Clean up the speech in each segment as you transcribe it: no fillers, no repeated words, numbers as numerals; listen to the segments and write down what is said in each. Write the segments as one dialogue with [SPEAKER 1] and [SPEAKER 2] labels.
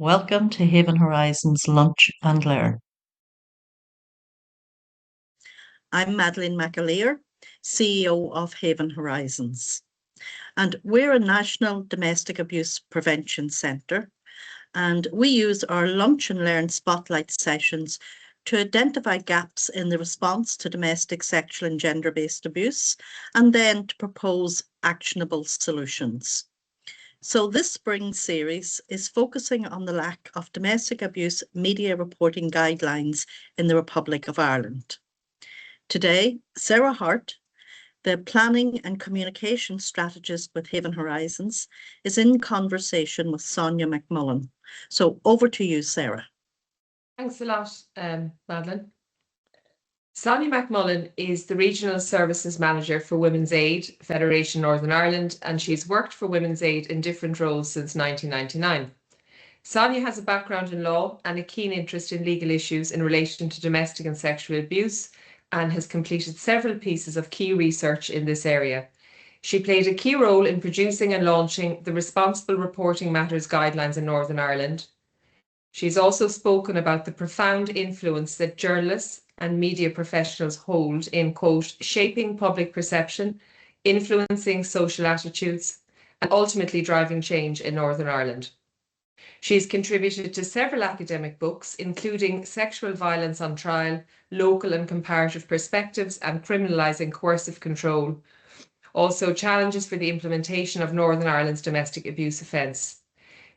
[SPEAKER 1] Welcome to Haven Horizons Lunch and Learn. I'm Madeleine McAleer, CEO of Haven Horizons, and we're a national domestic abuse prevention centre, and we use our Lunch and Learn spotlight sessions to identify gaps in the response to domestic, sexual and gender-based abuse, and then to propose actionable solutions. So this spring series is focusing on the lack of domestic abuse media reporting guidelines in the Republic of Ireland. Today, Sarah Harte, the Planning and Communication Strategist with Haven Horizons, is in conversation with Sonya McMullan. So over to you, Sarah.
[SPEAKER 2] Thanks a lot, Madeleine. Sonya McMullan is the Regional Services Manager for Women's Aid Federation Northern Ireland, and she's worked for Women's Aid in different roles since 1999. Sonya has a background in law and a keen interest in legal issues in relation to domestic and sexual abuse, and has completed several pieces of key research in this area. She played a key role in producing and launching the Responsible Reporting Matters Guidelines in Northern Ireland. She's also spoken about the profound influence that journalists and media professionals hold in, quote, shaping public perception, influencing social attitudes, and ultimately driving change in Northern Ireland. She's contributed to several academic books, including Sexual Violence on Trial, Local and Comparative Perspectives, and Criminalising Coercive Control. Also, Challenges for the Implementation of Northern Ireland's Domestic Abuse Offence.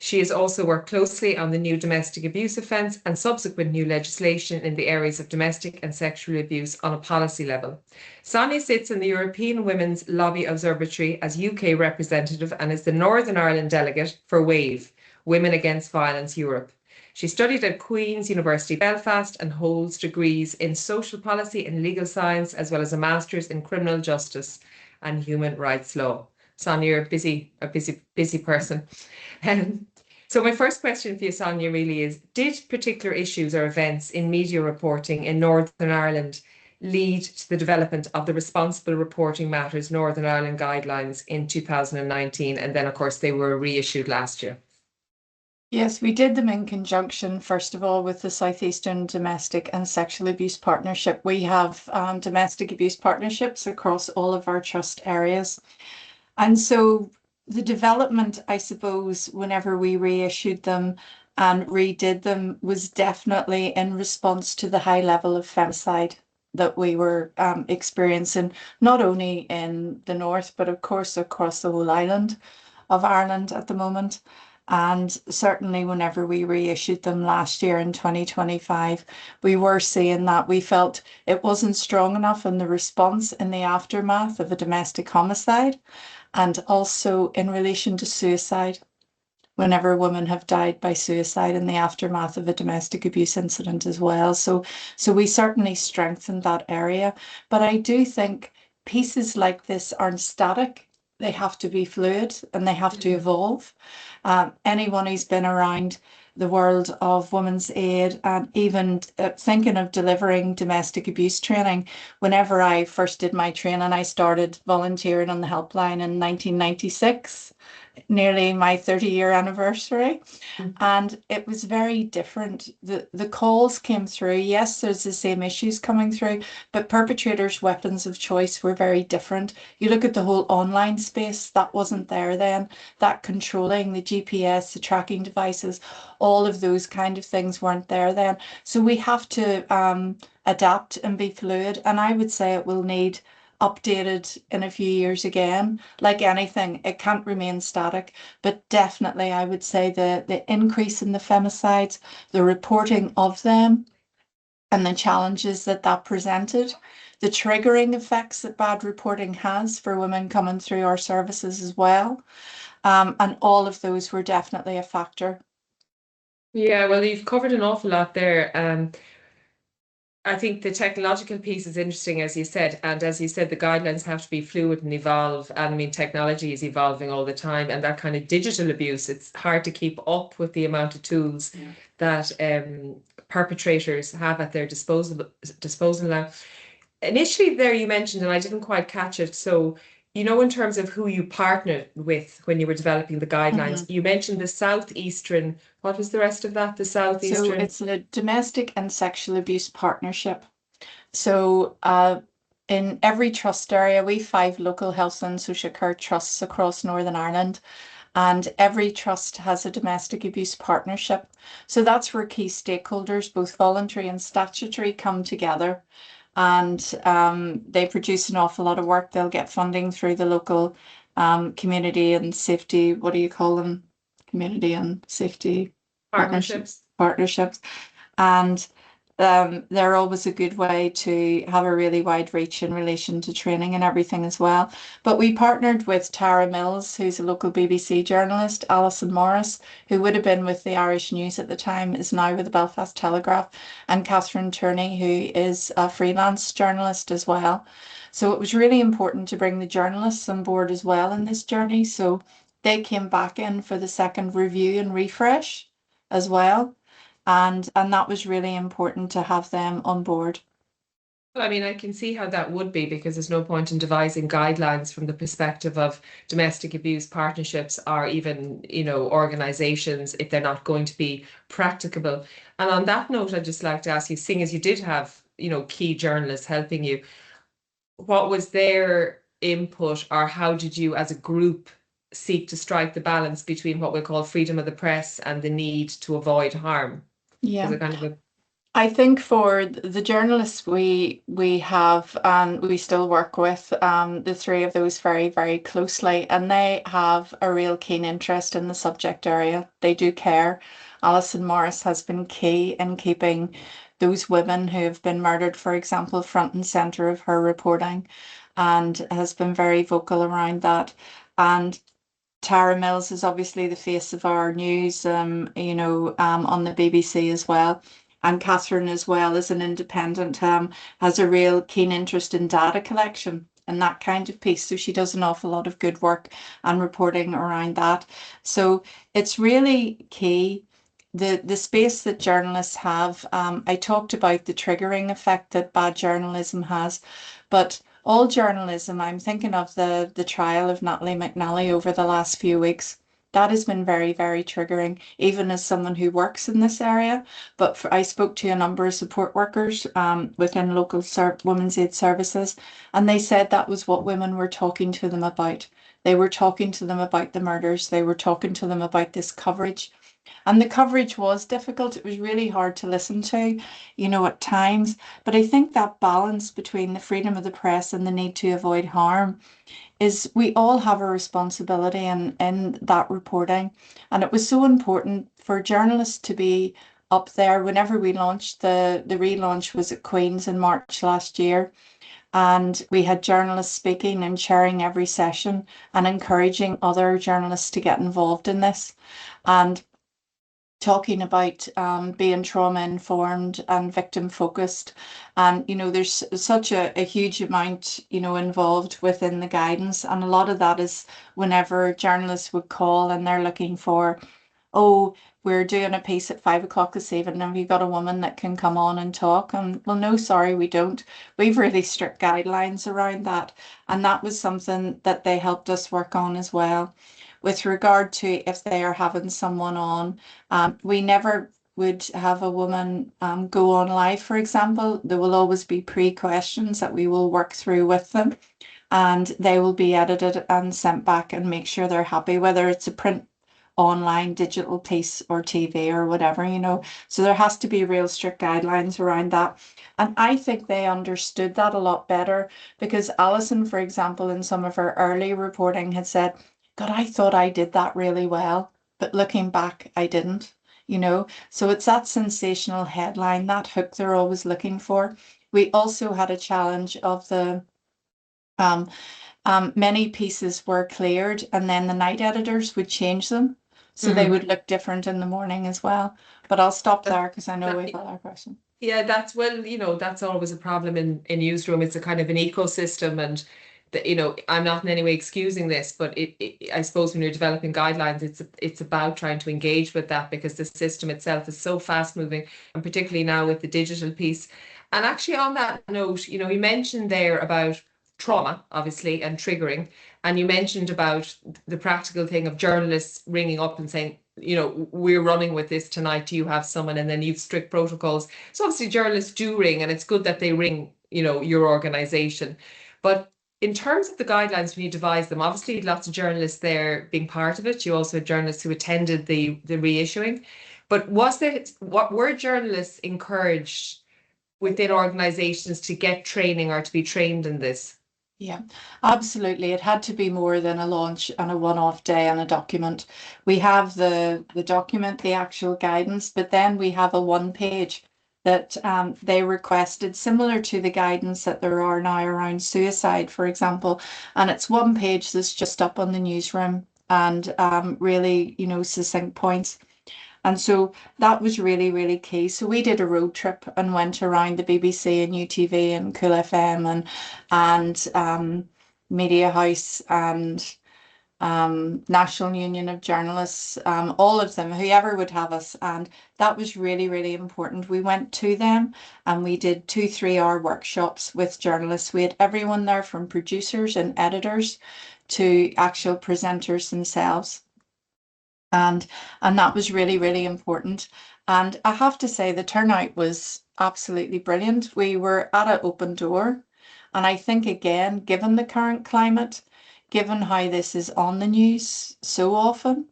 [SPEAKER 2] She has also worked closely on the new domestic abuse offence and subsequent new legislation in the areas of domestic and sexual abuse on a policy level. Sonya sits in the European Women's Lobby Observatory as UK representative and is the Northern Ireland delegate for WAVE, Women Against Violence Europe. She studied at Queen's University Belfast and holds degrees in social policy and legal science, as well as a master's in criminal justice and human rights law. Sonya, you're a busy person. So my first question for you, Sonya, really is, did particular issues or events in media reporting in Northern Ireland lead to the development of the Responsible Reporting Matters Northern Ireland Guidelines in 2019? And then, of course, they were reissued last year.
[SPEAKER 3] Yes, we did them in conjunction, first of all, with the Southeastern Domestic and Sexual Abuse Partnership. We have domestic abuse partnerships across all of our trust areas. And so the development, I suppose, whenever we reissued them and redid them, was definitely in response to the high level of femicide that we were experiencing, not only in the north, but of course across the whole island of Ireland at the moment. And certainly whenever we reissued them last year in 2025, we were seeing that we felt it wasn't strong enough in the response in the aftermath of a domestic homicide, and also in relation to suicide, whenever women have died by suicide in the aftermath of a domestic abuse incident as well. So we certainly strengthened that area. But I do think pieces like this aren't static. They have to be fluid and they have to evolve. Anyone who's been around the world of women's aid and even thinking of delivering domestic abuse training. Whenever I first did my training, I started volunteering on the helpline in 1996, nearly my 30-year anniversary. And it was very different. The calls came through. Yes, there's the same issues coming through, but perpetrators' weapons of choice were very different. You look at the whole online space, that wasn't there then. That controlling the GPS, the tracking devices, all of those kind of things weren't there then. So we have to adapt and be fluid. And I would say it will need updated in a few years again. Like anything, it can't remain static, but definitely I would say the increase in the femicides, the reporting of them, and the challenges that presented, the triggering effects that bad reporting has for women coming through our services as well, and all of those were definitely a factor.
[SPEAKER 2] Yeah, well, you've covered an awful lot there. I think the technological piece is interesting, as you said, and as you said, the guidelines have to be fluid and evolve. And I mean, technology is evolving all the time, and that kind of digital abuse, it's hard to keep up with the amount of tools that perpetrators have at their disposal now. Initially there you mentioned, and I didn't quite catch it, so in terms of who you partnered with when you were developing the guidelines, you mentioned the Southeastern, what was the rest of that? The Southeastern?
[SPEAKER 3] So it's a domestic and sexual abuse partnership. So in every trust area, we have 5 local health and social care trusts across Northern Ireland, and every trust has a domestic abuse partnership. So that's where key stakeholders, both voluntary and statutory, come together, and they produce an awful lot of work. They'll get funding through the local community and safety, what do you call them? Community and safety partnerships. And they're always a good way to have a really wide reach in relation to training and everything as well. But we partnered with Tara Mills, who's a local BBC journalist, Alison Morris, who would have been with the Irish News at the time, is now with the Belfast Telegraph, and Catherine Turney, who is a freelance journalist as well. So it was really important to bring the journalists on board as well in this journey. So they came back in for the second review and refresh as well. And that was really important to have them on board.
[SPEAKER 2] Well, I mean, I can see how that would be, because there's no point in devising guidelines from the perspective of domestic abuse partnerships or even, organizations if they're not going to be practicable. And on that note, I'd just like to ask you, seeing as you did have, key journalists helping you, what was their input, or how did you as a group seek to strike the balance between what we call freedom of the press and the need to avoid harm?
[SPEAKER 3] Yeah.
[SPEAKER 2] Kind of
[SPEAKER 3] I think for the journalists we have and we still work with, the 3 of those very, very closely, and they have a real keen interest in the subject area. They do care. Alison Morris has been key in keeping those women who have been murdered, for example, front and centre of her reporting, and has been very vocal around that. And Tara Mills is obviously the face of our news, on the BBC as well. And Catherine, as well as an independent, has a real keen interest in data collection and that kind of piece. So she does an awful lot of good work and reporting around that. So it's really key. The space that journalists have, I talked about the triggering effect that bad journalism has, but all journalism, I'm thinking of the trial of Natalie McNally over the last few weeks. That has been very, very triggering, even as someone who works in this area. But I spoke to a number of support workers within local women's aid services, and they said that was what women were talking to them about. They were talking to them about the murders. They were talking to them about this coverage. And the coverage was difficult. It was really hard to listen to, at times. But I think that balance between the freedom of the press and the need to avoid harm is, we all have a responsibility in that reporting. And it was so important for journalists to be up there. Whenever we launched, the relaunch was at Queen's in March last year. And we had journalists speaking and chairing every session and encouraging other journalists to get involved in this. And talking about being trauma informed and victim focused, and there's such a huge amount involved within the guidance, and a lot of that is whenever journalists would call and they're looking for, oh, we're doing a piece at 5 o'clock this evening, have you got a woman that can come on and talk? And well, no, sorry, we don't. We've really strict guidelines around that, and that was something that they helped us work on as well. With regard to if they are having someone on, we never would have a woman go on live, for example. There will always be pre-questions that we will work through with them, and they will be edited and sent back and make sure they're happy, whether it's a print, online, digital piece or TV or whatever, So there has to be real strict guidelines around that. And I think they understood that a lot better, because Alison, for example, in some of her early reporting had said, God, I thought I did that really well, but looking back, I didn't, So it's that sensational headline, that hook they're always looking for. We also had a challenge of the many pieces were cleared, and then the night editors would change them, so they would look different in the morning as well. But I'll stop there because I know we've got our question.
[SPEAKER 2] Yeah, that's always a problem in newsroom. It's a kind of an ecosystem, and I'm not in any way excusing this, but I suppose when you're developing guidelines, it's about trying to engage with that, because the system itself is so fast moving, and particularly now with the digital piece. And actually, on that note, you mentioned there about trauma, obviously, and triggering. And you mentioned about the practical thing of journalists ringing up and saying, you know, we're running with this tonight. Do you have someone? And then you've strict protocols. So obviously journalists do ring, and it's good that they ring, you know, your organization. But in terms of the guidelines, when you devise them, obviously lots of journalists there being part of it. You also had journalists who attended the reissuing. But what were journalists encouraged within organizations to get training or to be trained in this?
[SPEAKER 3] Yeah, absolutely. It had to be more than a launch and a one-off day and a document. We have the document, the actual guidance, but then we have a one page that they requested, similar to the guidance that there are now around suicide, for example. And it's one page that's just up on the newsroom and really, you know, succinct points. And so that was really, really key. So we did a road trip and went around the BBC and UTV and Cool FM and Media House and National Union of Journalists, all of them, whoever would have us. And that was really, really important. We went to them and we did 2-3 hour workshops with journalists. We had everyone there from producers and editors to actual presenters themselves. And that was really, really important. And I have to say the turnout was absolutely brilliant. We were at an open door. And I think, again, given the current climate, given how this is on the news so often,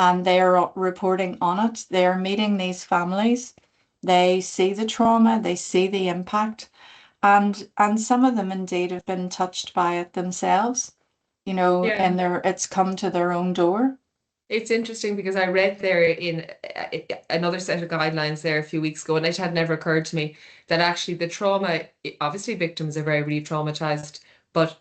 [SPEAKER 3] and they are reporting on it, they are meeting these families, they see the trauma, they see the impact, and some of them indeed have been touched by it themselves, you know, and it's come to their own door.
[SPEAKER 2] It's interesting because I read there in another set of guidelines there a few weeks ago, and it had never occurred to me that actually the trauma, obviously victims are very re-traumatized, but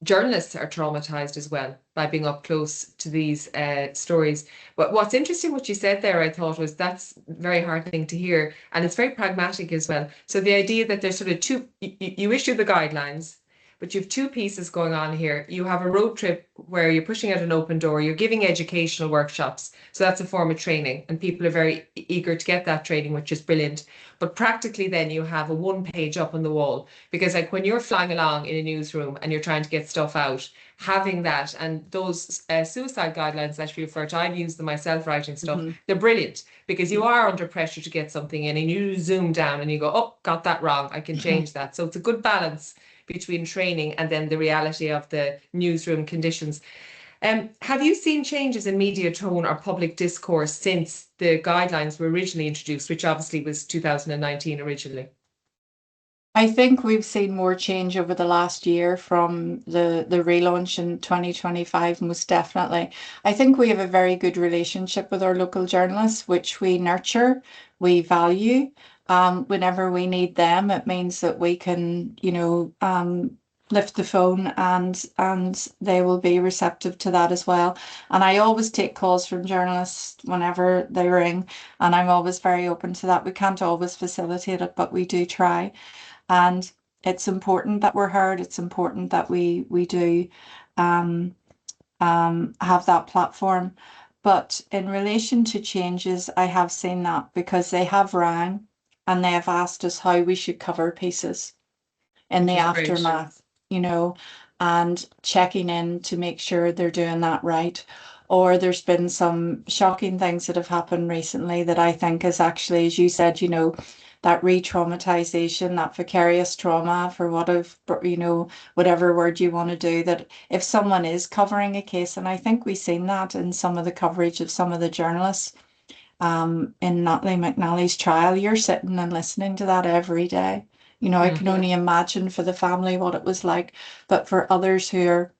[SPEAKER 2] journalists are traumatized as well by being up close to these stories. But what's interesting, what you said there, I thought was that's very heartening to hear, and it's very pragmatic as well. So the idea that there's sort of two, you issue the guidelines, but you have two pieces going on here. You have a road trip where you're pushing out an open door, you're giving educational workshops. So that's a form of training, and people are very eager to get that training, which is brilliant. But practically then you have a one page up on the wall, because like when you're flying along in a newsroom and you're trying to get stuff out, having that and those suicide guidelines that you refer to, I've used them myself writing stuff. They're brilliant because you are under pressure to get something in and you zoom down and you go, oh, got that wrong, I can change that. So it's a good balance between training and then the reality of the newsroom conditions. Have you seen changes in media tone or public discourse since the guidelines were originally introduced, which obviously was 2019 originally?
[SPEAKER 3] I think we've seen more change over the last year from the relaunch in 2025, most definitely. I think we have a very good relationship with our local journalists, which we nurture, we value. Whenever we need them, it means that we can, you know, lift the phone and they will be receptive to that as well. And I always take calls from journalists whenever they ring, and I'm always very open to that. We can't always facilitate it, but we do try. And it's important that we're heard. It's important that we do have that platform. But in relation to changes, I have seen that because they have rang and they have asked us how we should cover pieces in the aftermath, you know, and checking in to make sure they're doing that right. Or there's been some shocking things that have happened recently that I think is actually, as you said, you know, that re-traumatization, that vicarious trauma, for what of, you know, whatever word you want to do, that if someone is covering a case, and I think we've seen that in some of the coverage of some of the journalists in Natalie McNally's trial, you're sitting and listening to that every day. You know, I can only imagine for the family what it was like, but for others who are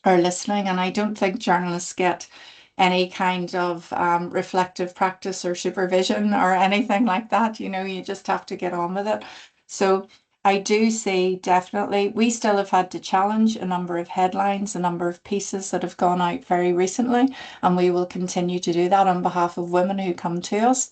[SPEAKER 3] listening, and I don't think journalists get any kind of reflective practice or supervision or anything like that. You know, you just have to get on with it. So I do see definitely, we still have had to challenge a number of headlines, a number of pieces that have gone out very recently, and we will continue to do that on behalf of women who come to us.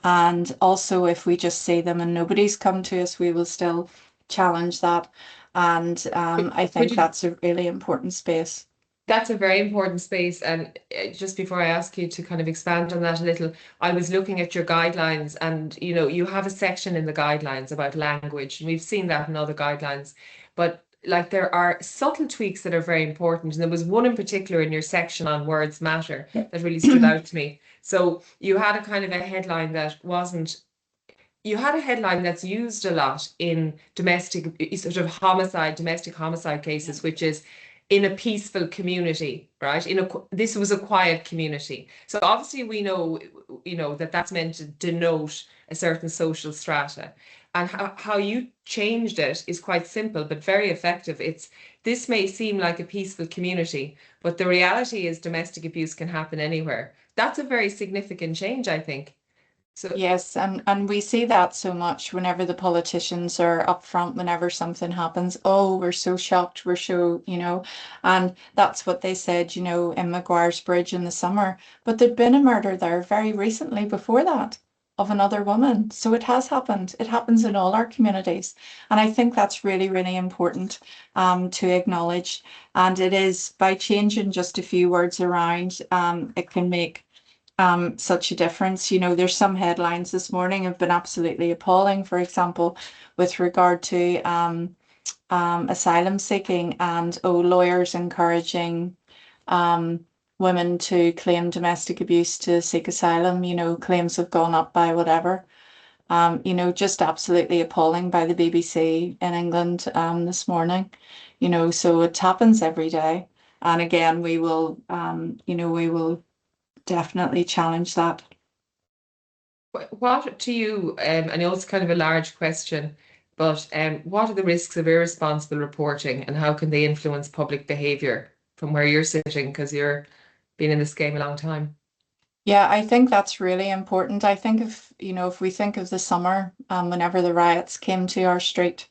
[SPEAKER 3] And also, if we just see them and nobody's come to us, we will still challenge that. And I think that's a really important space.
[SPEAKER 2] That's a very important space. And just before I ask you to kind of expand on that a little, I was looking at your guidelines, and you know, you have a section in the guidelines about language, and we've seen that in other guidelines. but like there are subtle tweaks that are very important. And there was one in particular in your section on words matter that really stood out to me. So you had a kind of a headline that wasn't, you had a headline that's used a lot in domestic homicide cases, which is in a peaceful community, right? This was a quiet community. So obviously we know, that that's meant to denote a certain social strata. And how you changed it is quite simple, but very effective. This may seem like a peaceful community, but the reality is domestic abuse can happen anywhere. That's a very significant change, I think. So
[SPEAKER 3] Yes, and we see that so much whenever the politicians are upfront, whenever something happens. Oh, we're so shocked, we're so, and that's what they said, in Maguire's Bridge in the summer. But there'd been a murder there very recently before that of another woman. So it has happened. It happens in all our communities. And I think that's really, really important to acknowledge. And it is by changing just a few words around, it can make such a difference. There's some headlines this morning have been absolutely appalling, for example, with regard to asylum seeking and lawyers encouraging women to claim domestic abuse to seek asylum. Claims have gone up by whatever. Just absolutely appalling by the BBC in England this morning. So it happens every day. And again, we will definitely challenge that.
[SPEAKER 2] what to you, I know it's kind of a large question, but what are the risks of irresponsible reporting and how can they influence public behavior from where you're sitting, because you're been in this game a long time?
[SPEAKER 3] Yeah, I think that's really important. I think if we think of the summer, whenever the riots came to our street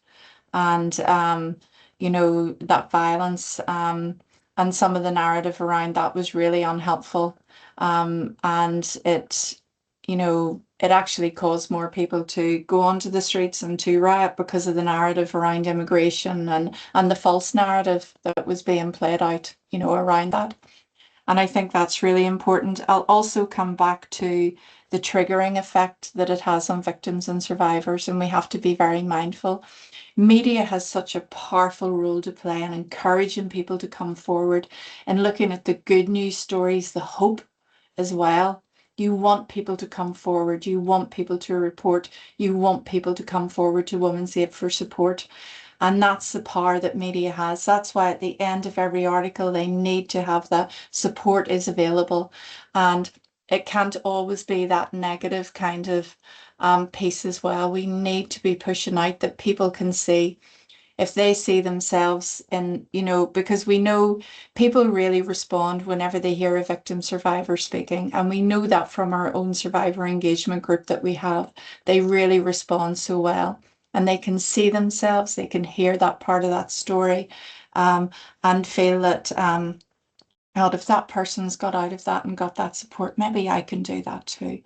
[SPEAKER 3] and that violence, and some of the narrative around that was really unhelpful. And it actually caused more people to go onto the streets and to riot because of the narrative around immigration and the false narrative that was being played out, around that. And I think that's really important. I'll also come back to the triggering effect that it has on victims and survivors, and we have to be very mindful. Media has such a powerful role to play in encouraging people to come forward and looking at the good news stories, the hope as well. You want people to come forward. You want people to report. You want people to come forward to Women's Aid for support. And that's the power that media has. That's why at the end of every article, they need to have that support is available. And it can't always be that negative kind of piece as well. We need to be pushing out that people can see if they see themselves in, because we know people really respond whenever they hear a victim survivor speaking. And we know that from our own survivor engagement group that we have, they really respond so well. And they can see themselves, they can hear that part of that story, and feel that, if that person's got out of that and got that support, maybe I can do that too.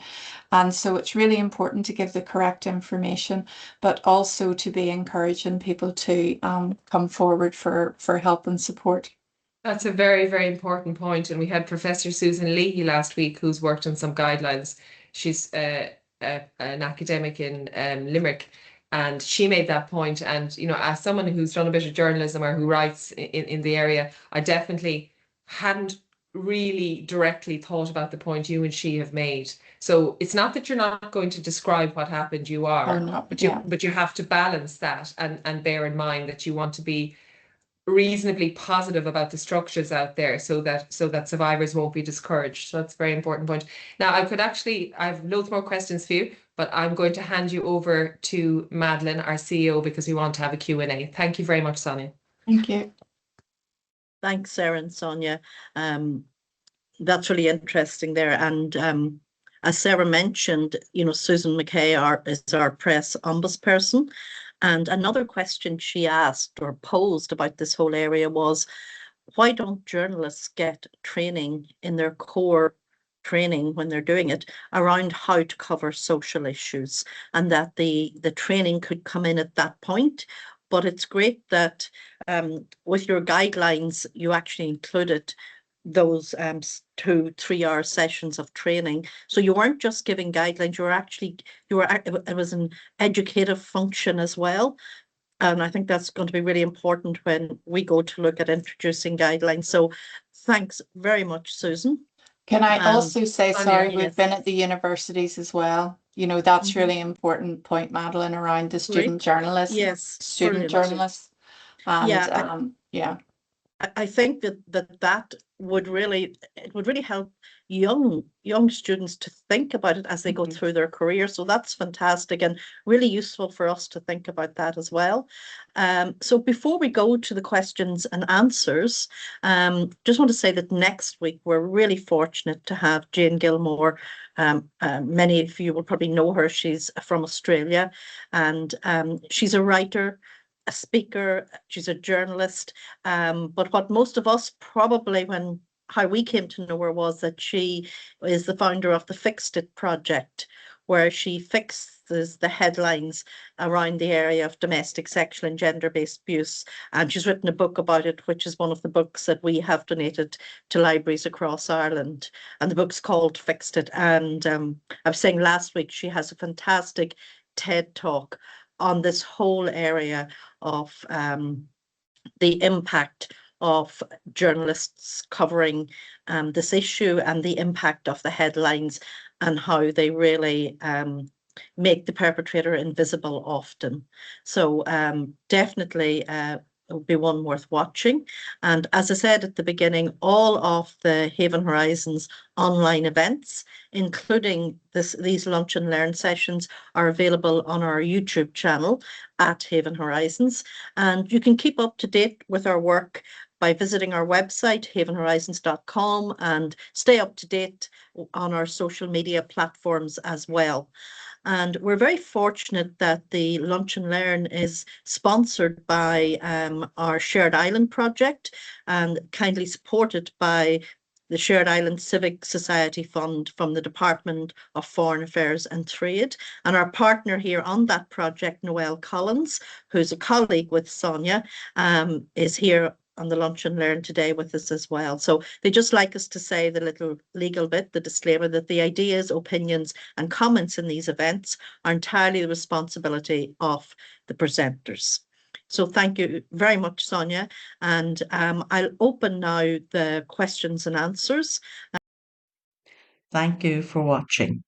[SPEAKER 3] And so it's really important to give the correct information, but also to be encouraging people to come forward for help and support.
[SPEAKER 2] That's a very, very important point. And we had Professor Susan Leahy last week, who's worked on some guidelines. She's an academic in Limerick, and she made that point. And, as someone who's done a bit of journalism or who writes in the area, I definitely hadn't really directly thought about the point you and she have made. So it's not that you're not going to describe what happened, you are, but you have to balance that and bear in mind that you want to be reasonably positive about the structures out there so that survivors won't be discouraged. So that's a very important point. Now I have loads more questions for you, but I'm going to hand you over to Madeline, our CEO, because we want to have a Q&A. Thank you very much, Sonya.
[SPEAKER 3] Thank you.
[SPEAKER 1] Thanks, Sarah and Sonya. That's really interesting there. And as Sarah mentioned, Susan McKay is our press ombudsperson. And another question she asked or posed about this whole area was, why don't journalists get training in their core training when they're doing it around how to cover social issues, and that the training could come in at that point? But it's great that with your guidelines, you actually included those 2-3 hour sessions of training. So you weren't just giving guidelines, it was an educative function as well. And I think that's going to be really important when we go to look at introducing guidelines. So thanks very much, Susan.
[SPEAKER 3] Can I
[SPEAKER 1] And
[SPEAKER 3] also say,
[SPEAKER 2] Sonia,
[SPEAKER 3] sorry,
[SPEAKER 1] yes.
[SPEAKER 3] we've been at the universities as well. You know, that's
[SPEAKER 1] Mhm.
[SPEAKER 3] really important point, Madeline, around the
[SPEAKER 1] Great.
[SPEAKER 3] student journalists,
[SPEAKER 1] Yes,
[SPEAKER 3] student
[SPEAKER 1] brilliant.
[SPEAKER 3] journalists. And
[SPEAKER 1] Yeah,
[SPEAKER 3] yeah.
[SPEAKER 1] I think that would really help young students to think about it as they go
[SPEAKER 3] Mhm.
[SPEAKER 1] through their career. So that's fantastic and really useful for us to think about that as well. So before we go to the questions and answers, just want to say that next week we're really fortunate to have Jane Gilmore. Many of you will probably know her. She's from Australia, and she's a writer, a speaker, she's a journalist. But what most of us probably, how we came to know her, was that she is the founder of the Fixed It project, where she fixes the headlines around the area of domestic, sexual and gender-based abuse. And she's written a book about it, which is one of the books that we have donated to libraries across Ireland. And the book's called Fixed It. And I was saying last week, she has a fantastic TED Talk on this whole area of the impact of journalists covering this issue and the impact of the headlines and how they really make the perpetrator invisible often. So definitely it would be one worth watching. And as I said at the beginning, all of the Haven Horizons online events, including these lunch and learn sessions, are available on our YouTube channel at Haven Horizons. And you can keep up to date with our work by visiting our website, havenhorizons.com, and stay up to date on our social media platforms as well. And we're very fortunate that the Lunch and Learn is sponsored by our Shared Island project and kindly supported by the Shared Island Civic Society Fund from the Department of Foreign Affairs and Trade. And our partner here on that project, Noelle Collins, who's a colleague with Sonia, is here on the Lunch and Learn today with us as well. So they just like us to say the little legal bit, the disclaimer, that the ideas, opinions and comments in these events are entirely the responsibility of the presenters. So thank you very much, Sonia. And I'll open now the questions and answers. Thank you for watching.